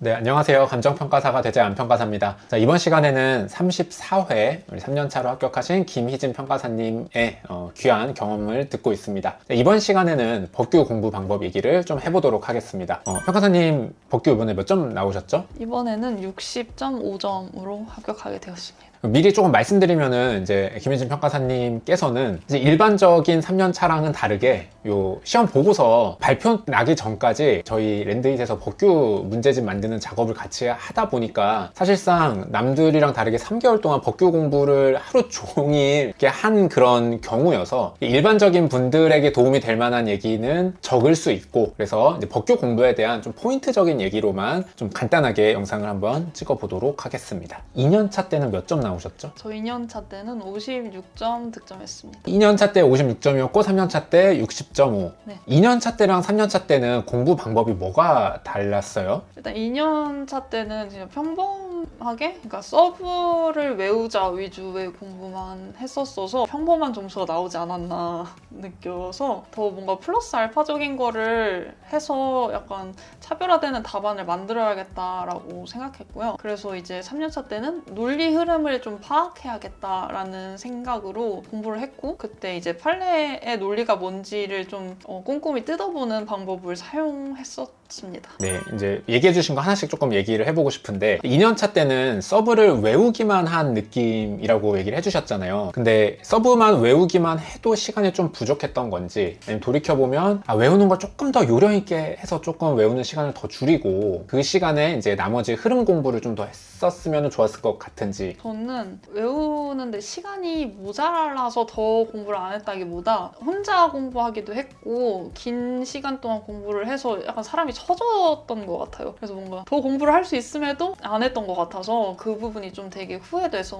네, 안녕하세요. 감정평가사가 되지 안평가사입니다. 자, 이번 시간에는 34회 우리 3년차로 합격하신 김희진 평가사님의 귀한 경험을 듣고 있습니다. 네, 이번 시간에는 법규 공부 방법 얘기를 좀 해보도록 하겠습니다. 평가사님 법규 이번에 몇 점 나오셨죠? 이번에는 60.5점으로 합격하게 되었습니다. 미리 조금 말씀드리면은 이제 김희진 평가사님께서는 이제 일반적인 3년차랑은 다르게 요 시험 보고서 발표 나기 전까지 저희 랜드잇에서 법규 문제집 만드는 작업을 같이 하다 보니까 사실상 남들이랑 다르게 3개월 동안 법규 공부를 하루 종일 이렇게 한 그런 경우여서 일반적인 분들에게 도움이 될 만한 얘기는 적을 수 있고, 그래서 이제 법규 공부에 대한 좀 포인트적인 얘기로만 좀 간단하게 영상을 한번 찍어 보도록 하겠습니다. 2년차 때는 몇 점 나오셨죠? 저 2년차 때는 56점 득점했습니다. 2년차 때 56점이었고 3년차 때 60.5. 네. 2년차 때랑 3년차 때는 공부 방법이 뭐가 달랐어요? 일단 2년차 때는 그냥 평범하게, 그러니까 서브를 외우자 위주의 공부만 했었어서 평범한 점수가 나오지 않았나 느껴서 더 뭔가 플러스 알파적인 거를 해서 약간 차별화되는 답안을 만들어야겠다라고 생각했고요. 그래서 이제 3년차 때는 논리 흐름을 좀 파악해야겠다라는 생각으로 공부를 했고, 그때 이제 판례의 논리가 뭔지를 좀 꼼꼼히 뜯어보는 방법을 사용했었습니다. 네, 이제 얘기해 주신 거 하나씩 조금 얘기를 해보고 싶은데, 2년차 때는 서브를 외우기만 한 느낌이라고 얘기를 해주셨잖아요. 근데 서브만 외우기만 해도 시간이 좀 부족했던 건지, 아니면 돌이켜보면 외우는 걸 조금 더 요령 있게 해서 조금 외우는 시간을 더 줄이고 그 시간에 이제 나머지 흐름 공부를 좀 더 했었으면 좋았을 것 같은지. 저는 외우는데 시간이 모자라서 더 공부를 안 했다기보다 혼자 공부하기도 했고 긴 시간 동안 공부를 해서 약간 사람이 처졌던 것 같아요. 그래서 뭔가 더 공부를 할 수 있음에도 안 했던 것 같아서 그 부분이 좀 되게 후회돼서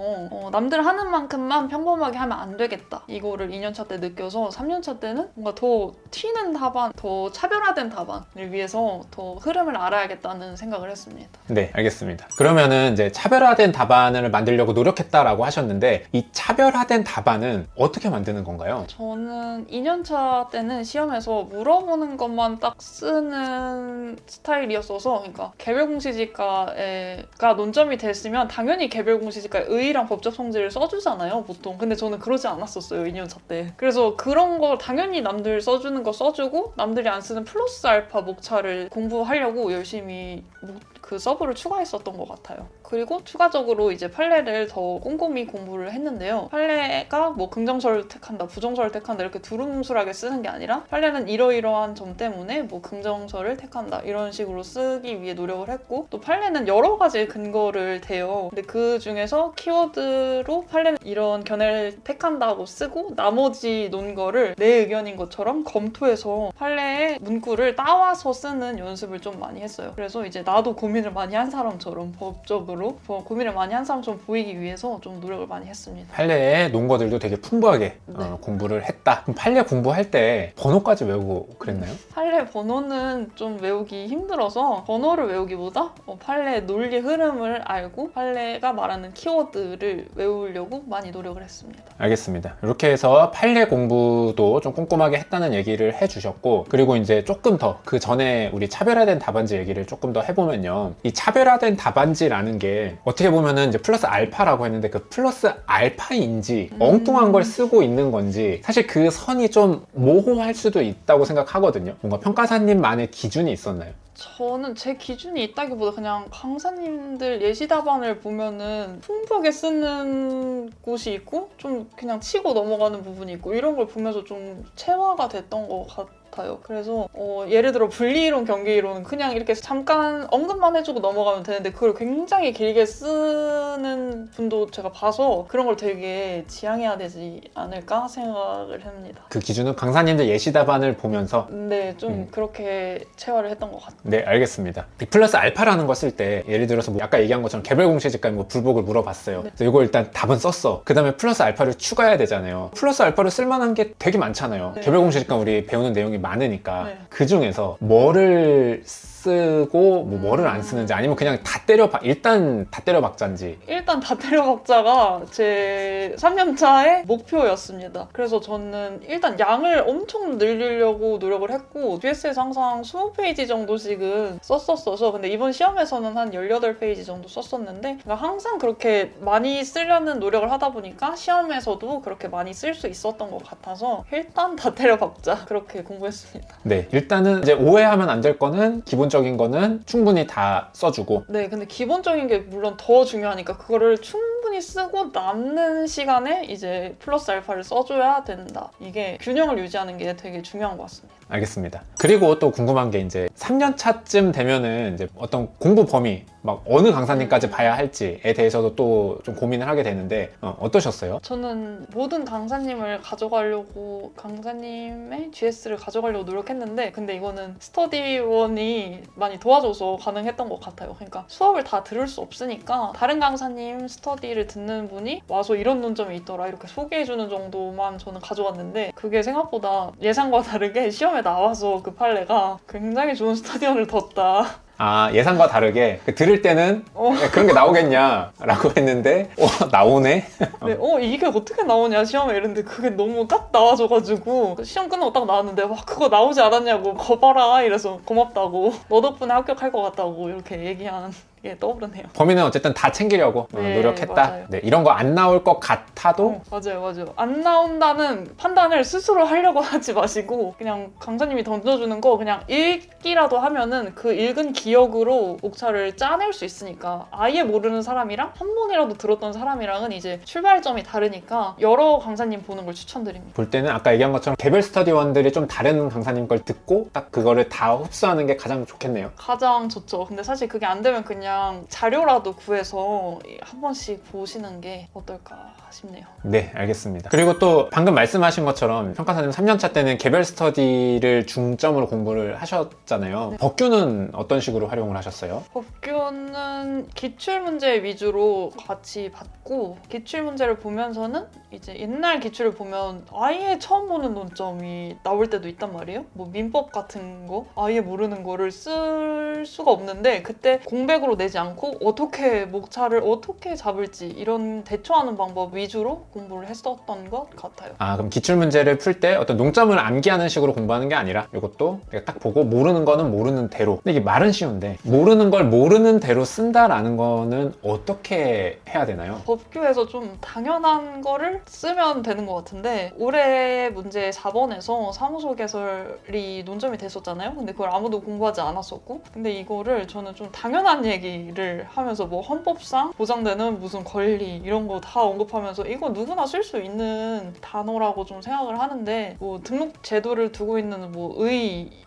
남들 하는 만큼만 평범하게 하면 안 되겠다, 이거를 2년차 때 느껴서 3년차 때는 뭔가 더 튀는 답안, 더 차별화된 답안을 위해서 더 흐름을 알아야겠다는 생각을 했습니다. 네, 알겠습니다. 그러면은 이제 차별화된 답안을 만들려고 노력했다라고 하셨는데, 이 차별화된 답안은 어떻게 만드는 건가요? 저는 2년차 때는 시험에서 물어보는 것만 딱 쓰는 스타일이었어서, 그러니까 개별 공시지가가 논점이 됐으면 당연히 개별 공시지가의 의의랑 법적 성질을 써주잖아요, 보통. 근데 저는 그러지 않았었어요, 2년차 때. 그래서 그런 거 당연히 남들 써주는 거 써주고 남들이 안 쓰는 플러스 알파 목차를 공부하려고 열심히 그 서브를 추가했었던 것 같아요. 그리고 추가적으로 이제 판례를 더 꼼꼼히 공부를 했는데요. 판례가 뭐 긍정설을 택한다, 부정설을 택한다 이렇게 두루뭉술하게 쓰는 게 아니라 판례는 이러이러한 점 때문에 뭐 긍정설을 택한다 이런 식으로 쓰기 위해 노력을 했고, 또 판례는 여러 가지 근거를 대요. 근데 그 중에서 키워드로 판례는 이런 견해를 택한다고 쓰고 나머지 논거를 내 의견인 것처럼 검토해서 판례의 문구를 따와서 쓰는 연습을 좀 많이 했어요. 그래서 이제 나도 고민을 많이 한 사람처럼, 법적으로 고민을 많이 한 사람처럼 보이기 위해서 좀 노력을 많이 했습니다. 판례의 논거들도 되게 풍부하게 네. 공부를 했다. 그럼 판례 공부할 때 번호까지 외우고 그랬나요? 판례 번호는 좀 외우기 힘들어서 번호를 외우기보다 판례 논리 흐름을 알고 판례가 말하는 키워드를 외우려고 많이 노력을 했습니다. 알겠습니다. 이렇게 해서 판례 공부도 좀 꼼꼼하게 했다는 얘기를 해주셨고, 그리고 이제 조금 더 그 전에 우리 차별화된 답안지 얘기를 조금 더 해보면요. 이 차별화된 답안지라는 게 어떻게 보면은 이제 플러스 알파라고 했는데, 그 플러스 알파인지 엉뚱한 걸 쓰고 있는 건지 사실 그 선이 좀 모호할 수도 있다고 생각하거든요. 뭔가 평가사님만의 기준이 있었나요? 저는 제 기준이 있다기보다 그냥 강사님들 예시 답안을 보면은 풍부하게 쓰는 곳이 있고 좀 그냥 치고 넘어가는 부분이 있고 이런 걸 보면서 좀 체화가 됐던 것 같아요. 그래서 예를 들어 분리이론, 경계이론은 그냥 이렇게 잠깐 언급만 해주고 넘어가면 되는데 그걸 굉장히 길게 쓰는 분도 제가 봐서 그런 걸 되게 지양해야 되지 않을까 생각을 합니다. 그 기준은 강사님들 예시 답안을 보면서. 네, 좀 그렇게 체화를 했던 것 같아요. 네, 알겠습니다. 이 플러스 알파라는 거 쓸 때 예를 들어서 뭐 아까 얘기한 것처럼 개별 공시지가 뭐 불복을 물어봤어요. 네. 그래서 이거 일단 답은 썼어. 그 다음에 플러스 알파를 추가해야 되잖아요. 플러스 알파를 쓸만한 게 되게 많잖아요. 네. 개별 공시지가 우리 배우는 내용이 많으니까. 네. 그 중에서 뭐를 쓰고 뭐 뭐를 안 쓰는지 아니면 그냥 일단 다 때려 박자인지. 일단 다 때려박자가 제 3년차의 목표였습니다. 그래서 저는 일단 양을 엄청 늘리려고 노력을 했고 GS에서 항상 20페이지 정도씩은 썼었어서 근데 이번 시험에서는 한 18페이지 정도 썼었는데 그러니까 항상 그렇게 많이 쓰려는 노력을 하다 보니까 시험에서도 그렇게 많이 쓸 수 있었던 것 같아서 일단 다 때려박자 그렇게 공부했습니다. 네, 일단은 이제 오해하면 안 될 거는 기본적인 거는 충분히 다 써주고. 네, 근데 기본적인 게 물론 더 중요하니까 그거를 충분히 쓰고 남는 시간에 이제 플러스 알파를 써줘야 된다. 이게 균형을 유지하는 게 되게 중요한 것 같습니다. 알겠습니다. 그리고 또 궁금한 게 이제 3년 차쯤 되면은 이제 어떤 공부 범위, 막 어느 강사님까지 봐야 할지에 대해서도 또 좀 고민을 하게 되는데 어떠셨어요? 저는 모든 강사님을 가져가려고 강사님의 GS를 가져가려고 노력했는데 근데 이거는 스터디원이 많이 도와줘서 가능했던 것 같아요. 그러니까 수업을 다 들을 수 없으니까 다른 강사님 스터디를 듣는 분이 와서 이런 논점이 있더라 이렇게 소개해주는 정도만 저는 가져갔는데 그게 생각보다 예상과 다르게 시험에 나와서 그 판례가 굉장히 좋은 스터디원을 뒀다. 아, 예상과 다르게 들을 때는 그런 게 나오겠냐라고 했는데 나오네? 네, 이게 어떻게 나오냐 시험에 이랬는데 그게 너무 딱 나와줘가지고 시험 끝나고 딱 나왔는데 와 그거 나오지 않았냐고 거봐라 이래서 고맙다고 너 덕분에 합격할 것 같다고 이렇게 얘기한 게 떠오르네요. 범위는 어쨌든 다 챙기려고 네, 노력했다. 맞아요. 네, 이런 거 안 나올 것 같아도 맞아요. 안 나온다는 판단을 스스로 하려고 하지 마시고 그냥 강사님이 던져주는 거 그냥 읽기라도 하면은 그 읽은 기억으로 목차를 짜낼 수 있으니까 아예 모르는 사람이랑 한 번이라도 들었던 사람이랑은 이제 출발점이 다르니까 여러 강사님 보는 걸 추천드립니다. 볼 때는 아까 얘기한 것처럼 개별 스터디원들이 좀 다른 강사님 걸 듣고 딱 그거를 다 흡수하는 게 가장 좋겠네요. 가장 좋죠. 근데 사실 그게 안 되면 그냥 자료라도 구해서 한 번씩 보시는 게 어떨까 싶네요. 네, 알겠습니다. 그리고 또 방금 말씀하신 것처럼 평가사님 3년차 때는 개별 스터디를 중점으로 공부를 하셨잖아요. 네. 법규는 어떤 식으로 활용을 하셨어요? 법규는 기출문제 위주로 같이 받고 기출문제를 보면서는 이제 옛날 기출을 보면 아예 처음 보는 논점이 나올 때도 있단 말이에요. 뭐 민법 같은 거 아예 모르는 거를 쓸 수가 없는데 그때 공백으로 내지 않고 어떻게 목차를 어떻게 잡을지 이런 대처하는 방법 위주로 공부를 했었던 것 같아요. 아, 그럼 기출문제를 풀 때 어떤 농점을 암기하는 식으로 공부하는 게 아니라 이것도 내가 딱 보고 모르는 거는 모르는 대로. 근데 이게 말은 쉬운데 모르는 걸 모르는 대로 쓴다라는 거는 어떻게 해야 되나요? 법규에서 좀 당연한 거를 쓰면 되는 것 같은데 올해 문제 4번에서 사무소 개설이 논점이 됐었잖아요. 근데 그걸 아무도 공부하지 않았었고 근데 이거를 저는 좀 당연한 얘기를 하면서 뭐 헌법상 보장되는 무슨 권리 이런 거 다 언급하면서 이거 누구나 쓸 수 있는 단어라고 좀 생각을 하는데 뭐 등록 제도를 두고 있는 뭐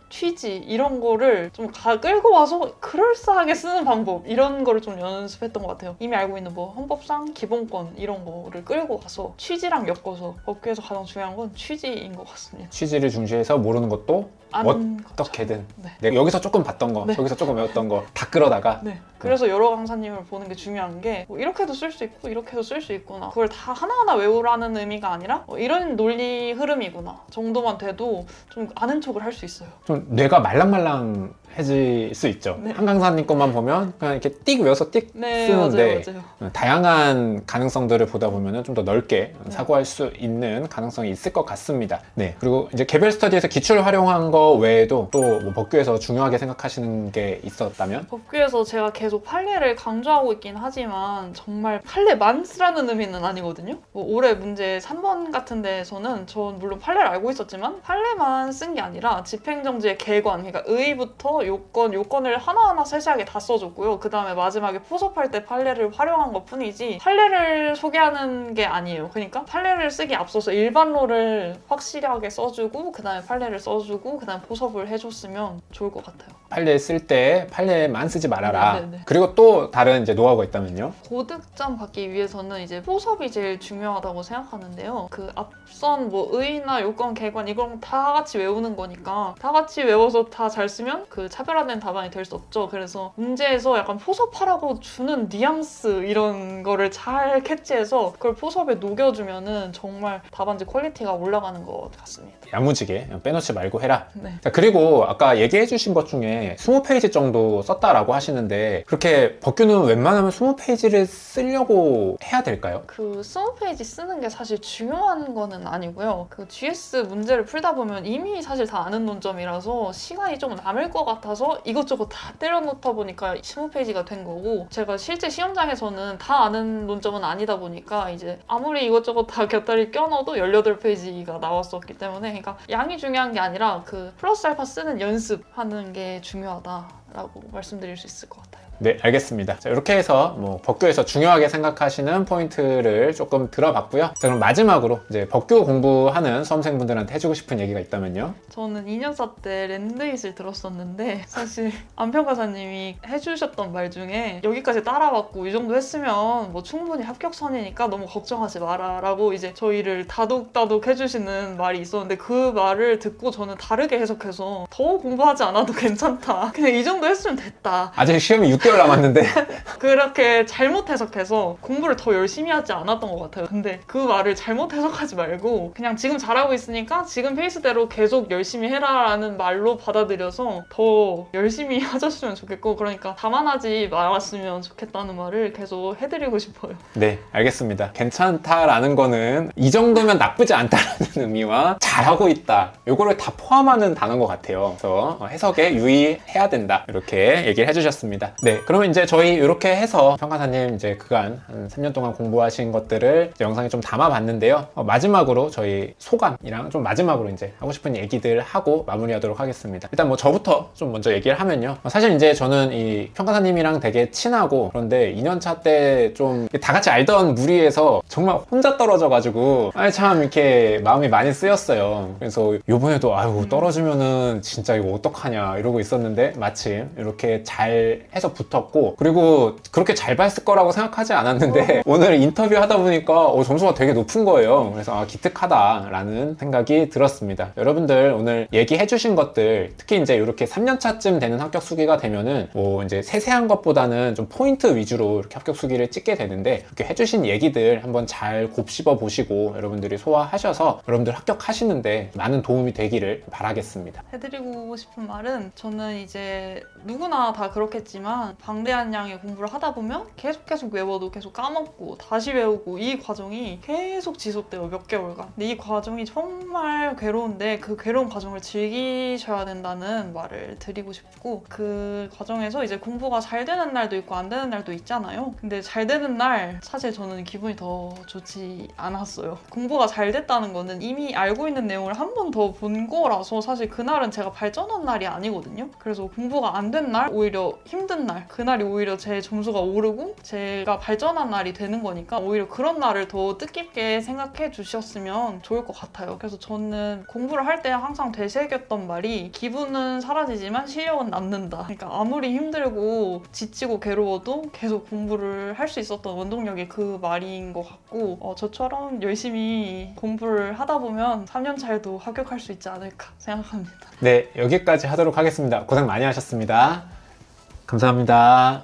취지 이런 거를 좀 끌고 와서 그럴싸하게 쓰는 방법 이런 거를 좀 연습했던 것 같아요. 이미 알고 있는 뭐 헌법상 기본권 이런 거를 끌고 와서 취지랑 엮어서 법규에서 가장 중요한 건 취지인 것 같습니다. 취지를 중시해서 모르는 것도 어떻게든 네. 내가 여기서 조금 봤던 거, 네. 여기서 조금 외웠던 거 다 끌어다가 네. 그래서 여러 강사님을 보는 게 중요한 게 뭐 이렇게도 쓸 수 있고 이렇게도 쓸 수 있구나. 그걸 다 하나하나 외우라는 의미가 아니라 이런 논리 흐름이구나 정도만 돼도 좀 아는 척을 할 수 있어요. 좀 뇌가 말랑말랑해질 수 있죠. 네. 한 강사님 것만 보면 그냥 이렇게 띡 외워서 띡 네, 쓰는데 맞아요. 다양한 가능성들을 보다 보면 좀 더 넓게 사고할 수 있는 가능성이 있을 것 같습니다. 네, 그리고 이제 개별 스터디에서 기출 활용한 거 외에도 또 뭐 법규에서 중요하게 생각하시는 게 있었다면? 법규에서 제가 계속 판례를 강조하고 있긴 하지만 정말 판례만 쓰라는 의미는 아니거든요. 뭐 올해 문제 3번 같은 데에서는 전 물론 판례를 알고 있었지만 판례만 쓴 게 아니라 집행정지의 개관, 그러니까 의부터 요건을 하나하나 세세하게 다 써줬고요. 그 다음에 마지막에 포섭할 때 판례를 활용한 것 뿐이지 판례를 소개하는 게 아니에요. 그러니까 판례를 쓰기 앞서서 일반론을 확실하게 써주고 그 다음에 판례를 써주고 그 다음에 포섭을 해줬으면 좋을 것 같아요. 판례 쓸 때 판례만 쓰지 말아라. 네네네. 그리고 또 다른 이제 노하우가 있다면요? 고득점 받기 위해서는 이제 포섭이 제일 중요하다고 생각하는데요. 그 앞선 뭐 의의나 요건, 개관 이건 다 같이 외우는 거니까 다 같이 외워서 다 잘 쓰면 그 차별화된 답안이 될 수 없죠. 그래서 문제에서 약간 포섭하라고 주는 뉘앙스 이런 거를 잘 캐치해서 그걸 포섭에 녹여주면은 정말 답안지 퀄리티가 올라가는 것 같습니다. 야무지게 빼놓지 말고 해라. 네. 자, 그리고 아까 얘기해주신 것 중에 20페이지 정도 썼다라고 하시는데 그렇게 법규는 웬만하면 20페이지를 쓰려고 해야 될까요? 그 20페이지 쓰는 게 사실 중요한 거는 아니고요. 그 GS 문제를 풀다 보면 이미 사실 다 아는 논점이라서 시간이 좀 남을 것 같아서 이것저것 다 때려놓다 보니까 20페이지가 된 거고, 제가 실제 시험장에서는 다 아는 논점은 아니다 보니까 이제 아무리 이것저것 다 곁다리 껴넣어도 18페이지가 나왔었기 때문에, 그러니까 양이 중요한 게 아니라 그 플러스 알파 쓰는 연습하는 게 중요하다라고 말씀드릴 수 있을 것 같아요. 네, 알겠습니다. 자, 이렇게 해서 뭐 법규에서 중요하게 생각하시는 포인트를 조금 들어봤고요. 자, 그럼 마지막으로 이제 법규 공부하는 수험생분들한테 해주고 싶은 얘기가 있다면요? 저는 2년차 때 랜드잇을 들었었는데 사실 안평가사님이 해주셨던 말 중에 여기까지 따라왔고 이 정도 했으면 뭐 충분히 합격선이니까 너무 걱정하지 마라 라고 이제 저희를 다독다독 해주시는 말이 있었는데, 그 말을 듣고 저는 다르게 해석해서 더 공부하지 않아도 괜찮다, 그냥 이 정도 했으면 됐다, 아직 시험이 6개월 남았는데 그렇게 잘못 해석해서 공부를 더 열심히 하지 않았던 것 같아요. 근데 그 말을 잘못 해석하지 말고 그냥 지금 잘하고 있으니까 지금 페이스대로 계속 열심히 해라 라는 말로 받아들여서 더 열심히 하셨으면 좋겠고, 그러니까 자만하지 말았으면 좋겠다는 말을 계속 해드리고 싶어요. 네, 알겠습니다. 괜찮다라는 거는 이 정도면 나쁘지 않다라는 의미와 잘하고 있다, 요거를 다 포함하는 단어인 것 같아요. 그래서 해석에 유의해야 된다, 이렇게 얘기를 해주셨습니다. 네, 그러면 이제 저희 이렇게 해서 평가사님 이제 그간 한 3년 동안 공부하신 것들을 이제 영상에 좀 담아봤는데요. 마지막으로 저희 소감이랑 좀 마지막으로 이제 하고 싶은 얘기들 하고 마무리하도록 하겠습니다. 일단 뭐 저부터 좀 먼저 얘기를 하면요. 사실 이제 저는 이 평가사님이랑 되게 친하고, 그런데 2년차 때 좀 다 같이 알던 무리에서 정말 혼자 떨어져가지고 참 이렇게 마음이 많이 쓰였어요. 그래서 요번에도 아유 떨어지면은 진짜 이거 어떡하냐 이러고 있었는데 마침 이렇게 잘 해서 붙었고, 그리고 그렇게 잘 봤을 거라고 생각하지 않았는데 오늘 인터뷰 하다 보니까 점수가 되게 높은 거예요. 그래서 기특하다라는 생각이 들었습니다. 여러분들 오늘 얘기해 주신 것들, 특히 이제 이렇게 3년차쯤 되는 합격 수기가 되면은 뭐 이제 세세한 것보다는 좀 포인트 위주로 이렇게 합격 수기를 찍게 되는데, 이렇게 해주신 얘기들 한번 잘 곱씹어 보시고 여러분들이 소화하셔서 여러분들 합격하시는데 많은 도움이 되기를 바라겠습니다. 해드리고 싶은 말은, 저는 이제 누구나 다 그렇겠지만 방대한 양의 공부를 하다 보면 계속 외워도 계속 까먹고 다시 외우고 이 과정이 계속 지속돼요, 몇 개월간. 근데 이 과정이 정말 괴로운데 그 괴로운 과정을 즐기셔야 된다는 말을 드리고 싶고, 그 과정에서 이제 공부가 잘 되는 날도 있고 안 되는 날도 있잖아요. 근데 잘 되는 날 사실 저는 기분이 더 좋지 않았어요. 공부가 잘 됐다는 거는 이미 알고 있는 내용을 한 번 더 본 거라서 사실 그날은 제가 발전한 날이 아니거든요. 그래서 공부가 안 된 날, 오히려 힘든 날, 그날이 오히려 제 점수가 오르고 제가 발전한 날이 되는 거니까 오히려 그런 날을 더 뜻깊게 생각해 주셨으면 좋을 것 같아요. 그래서 저는 공부를 할 때 항상 되새겼던 말이, 기분은 사라지지만 실력은 남는다. 그러니까 아무리 힘들고 지치고 괴로워도 계속 공부를 할 수 있었던 원동력이 그 말인 것 같고, 저처럼 열심히 공부를 하다 보면 3년 차에도 합격할 수 있지 않을까 생각합니다. 네, 여기까지 하도록 하겠습니다. 고생 많이 하셨습니다. 감사합니다.